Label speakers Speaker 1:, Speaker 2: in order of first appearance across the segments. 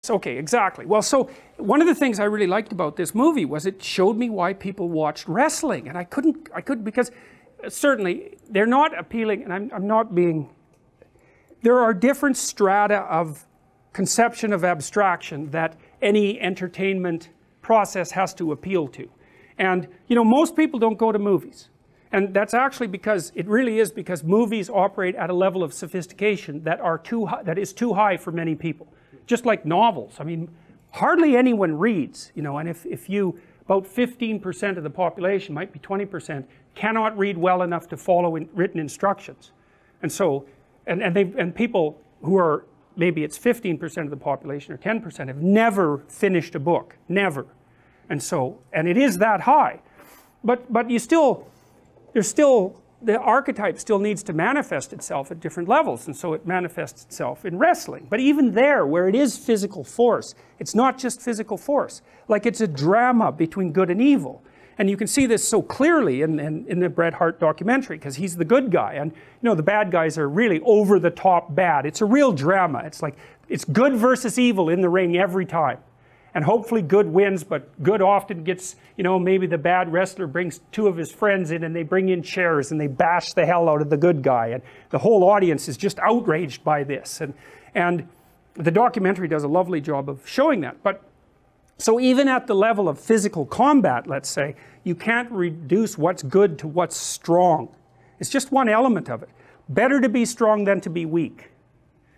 Speaker 1: Okay, exactly. Well, so one of the things I really liked about this movie was it showed me why people watched wrestling, and I couldn't because certainly they're not appealing, and I'm not being, there are different strata of conception of abstraction that any entertainment process has to appeal to. And you know, most people don't go to movies, and that's actually because, it really is because movies operate at a level of sophistication that are that is too high for many people. Just like novels. I mean, hardly anyone reads, you know, and if you, about 15% of the population, might be 20%, cannot read well enough to follow written instructions. And so, and people who are, maybe it's 15% of the population or 10%, have never finished a book, never. And so, and it is that high. But you still, there's still, the archetype still needs to manifest itself at different levels, and so it manifests itself in wrestling. But even there, where it is physical force, it's not just physical force. Like, it's a drama between good and evil. And you can see this so clearly in the Bret Hart documentary, because he's the good guy, and you know, the bad guys are really over the top bad. It's a real drama. It's like, it's good versus evil in the ring every time. And hopefully good wins, but good often gets, you know, maybe the bad wrestler brings two of his friends in and they bring in chairs and they bash the hell out of the good guy, and the whole audience is just outraged by this, and the documentary does a lovely job of showing that. But so even at the level of physical combat, let's say, you can't reduce what's good to what's strong. It's just one element of it. Better to be strong than to be weak.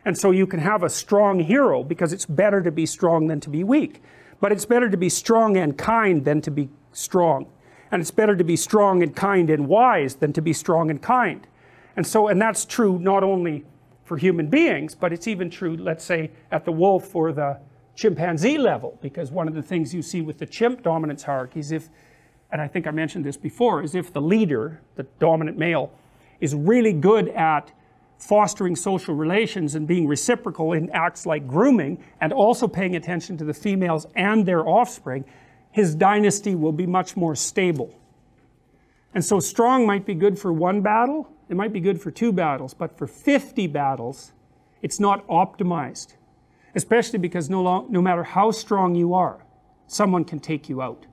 Speaker 1: And so you can have a strong hero because it's better to be strong than to be weak. But it's better to be strong and kind than to be strong. And it's better to be strong and kind and wise than to be strong and kind. And so, and that's true not only for human beings, but it's even true, let's say, at the wolf or the chimpanzee level. Because one of the things you see with the chimp dominance hierarchies, and I think I mentioned this before, is if the leader, the dominant male, is really good at fostering social relations and being reciprocal in acts like grooming, and also paying attention to the females and their offspring, his dynasty will be much more stable. And so strong might be good for one battle, it might be good for 2 battles, but for 50 battles, it's not optimized. Especially because no matter how strong you are, someone can take you out.